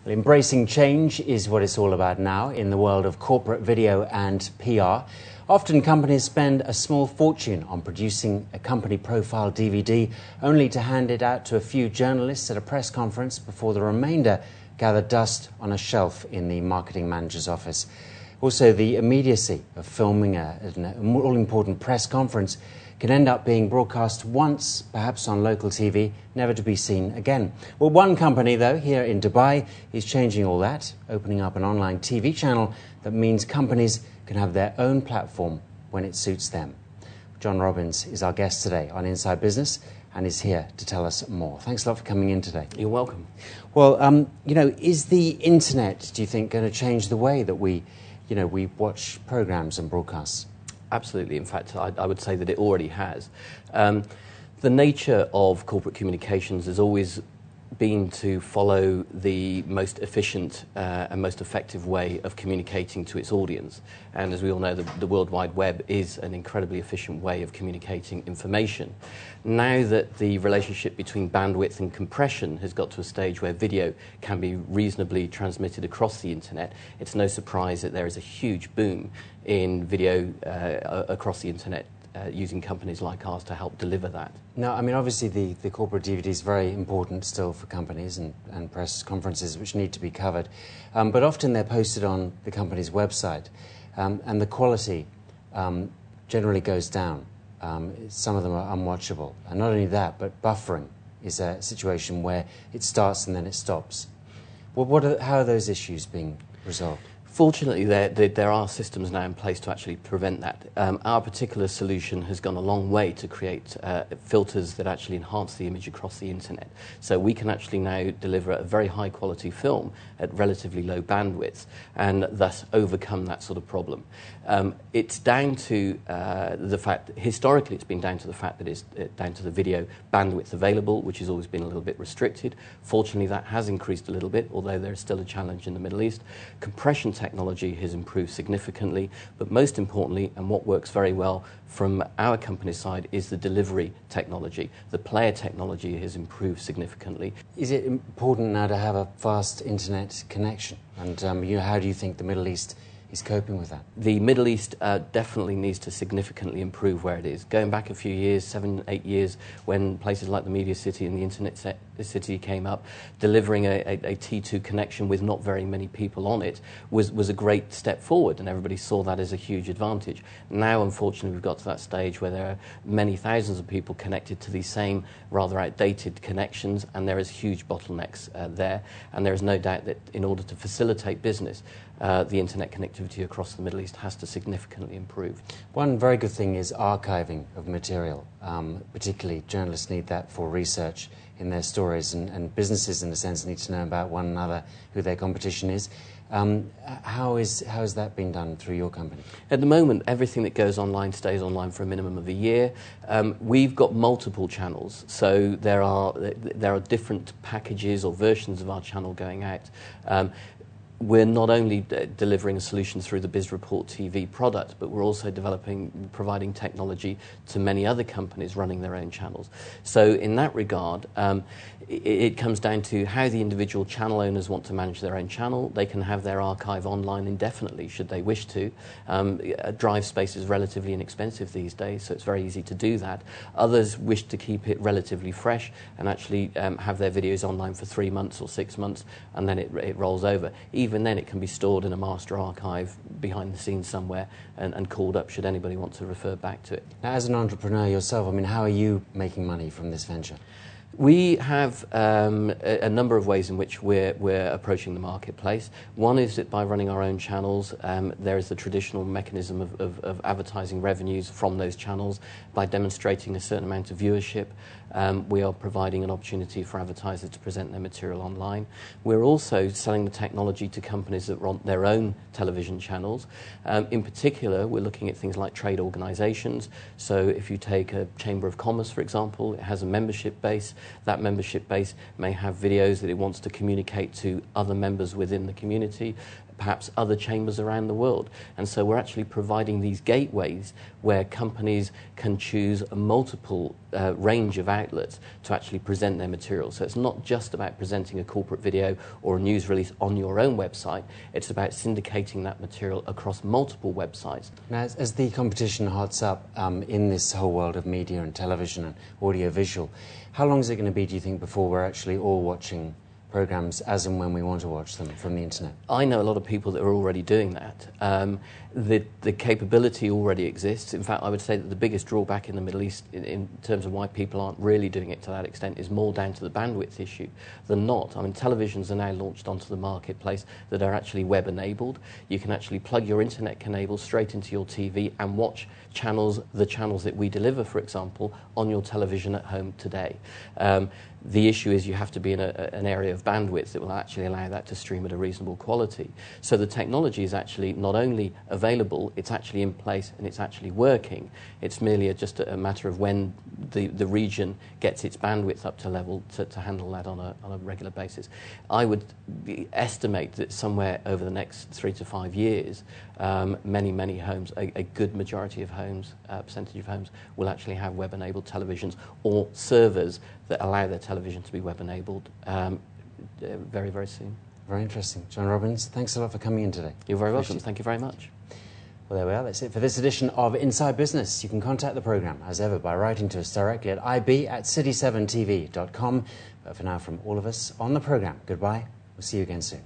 Well, embracing change is what it's all about now in the world of corporate video and PR. Often companies spend a small fortune on producing a company profile DVD only to hand it out to a few journalists at a press conference before the remainder gather dust on a shelf in the marketing manager's office. Also, the immediacy of filming an all-important press conference can end up being broadcast once, perhaps on local TV, never to be seen again. Well, one company, though, here in Dubai is changing all that, opening up an online TV channel that means companies can have their own platform when it suits them. John Robbins is our guest today on Inside Business and is here to tell us more. Thanks a lot for coming in today. You're welcome. Well, is the internet, do you think, going to change the way that we watch programs and broadcasts? Absolutely. In fact, I would say that it already has. The nature of corporate communications has always been to follow the most efficient and most effective way of communicating to its audience. And as we all know, the World Wide Web is an incredibly efficient way of communicating information. Now that the relationship between bandwidth and compression has got to a stage where video can be reasonably transmitted across the internet, it's no surprise that there is a huge boom in video across the internet, using companies like ours to help deliver that. Now, I mean, obviously the corporate DVD is very important still for companies and press conferences which need to be covered, but often they're posted on the company's website, and the quality generally goes down. Some of them are unwatchable, and not only that, but buffering is a situation where it starts and then it stops. Well, how are those issues being resolved? Fortunately, there are systems now in place to actually prevent that. Our particular solution has gone a long way to create filters that actually enhance the image across the internet. So we can actually now deliver a very high quality film at relatively low bandwidth and thus overcome that sort of problem. It's down to the fact, historically it's been down to the fact that it's down to the video bandwidth available, which has always been a little bit restricted. Fortunately, that has increased a little bit, although there's still a challenge in the Middle East. Compression technology has improved significantly, but most importantly, and what works very well from our company's side, is the delivery technology. The player technology has improved significantly. Is it important now to have a fast internet connection? And how do you think the Middle East is coping with that? The Middle East definitely needs to significantly improve where it is. Going back a few years, 7, 8 years, when places like the Media City and the Internet City came up, delivering a T2 connection with not very many people on it was a great step forward, and everybody saw that as a huge advantage. Now, unfortunately, we've got to that stage where there are many thousands of people connected to these same rather outdated connections, and there is huge bottlenecks there, and there is no doubt that in order to facilitate business, the internet connectivity across the Middle East has to significantly improve. One very good thing is archiving of material. Particularly, journalists need that for research in their stories, and businesses, in a sense, need to know about one another, who their competition is. How has that been done through your company? At the moment, everything that goes online stays online for a minimum of a year. We've got multiple channels, so there are different packages or versions of our channel going out. We're not only delivering a solution through the BizReport TV product, but we're also providing technology to many other companies running their own channels. So in that regard, it comes down to how the individual channel owners want to manage their own channel. They can have their archive online indefinitely, should they wish to. Drive space is relatively inexpensive these days, so it's very easy to do that. Others wish to keep it relatively fresh and actually have their videos online for 3 months or 6 months, and then it rolls over. Even then, it can be stored in a master archive behind the scenes somewhere and called up should anybody want to refer back to it. Now, as an entrepreneur yourself, I mean, how are you making money from this venture? We have a number of ways in which we're approaching the marketplace. One is that by running our own channels, there is the traditional mechanism of advertising revenues from those channels. By demonstrating a certain amount of viewership, we are providing an opportunity for advertisers to present their material online. We're also selling the technology to companies that run their own television channels. In particular, we're looking at things like trade organisations. So if you take a Chamber of Commerce, for example, it has a membership base. That membership base may have videos that it wants to communicate to other members within the community. perhaps other chambers around the world. And so we're actually providing these gateways where companies can choose a multiple range of outlets to actually present their material. So it's not just about presenting a corporate video or a news release on your own website, it's about syndicating that material across multiple websites. Now, as the competition hots up in this whole world of media and television and audio-visual, how long is it going to be, do you think, before we're actually all watching programmes as and when we want to watch them from the internet? I know a lot of people that are already doing that. The capability already exists. In fact, I would say that the biggest drawback in the Middle East in terms of why people aren't really doing it to that extent is more down to the bandwidth issue than not. I mean, televisions are now launched onto the marketplace that are actually web-enabled. You can actually plug your internet cable straight into your TV and watch the channels that we deliver, for example, on your television at home today. The issue is you have to be in an area of bandwidth that will actually allow that to stream at a reasonable quality. So the technology is actually not only available, it's actually in place and it's actually working. It's merely just a matter of when the region gets its bandwidth up to level to handle that on a regular basis. I would estimate that somewhere over the next 3 to 5 years, many homes, a good majority of homes, percentage of homes, will actually have web-enabled televisions or servers that allow their television to be web-enabled very, very soon. Very interesting. John Robbins, thanks a lot for coming in today. You're very welcome. Thank you very much. Well, there we are. That's it for this edition of Inside Business. You can contact the programme, as ever, by writing to us directly at ib@city7tv.com. But for now, from all of us on the programme, goodbye. We'll see you again soon.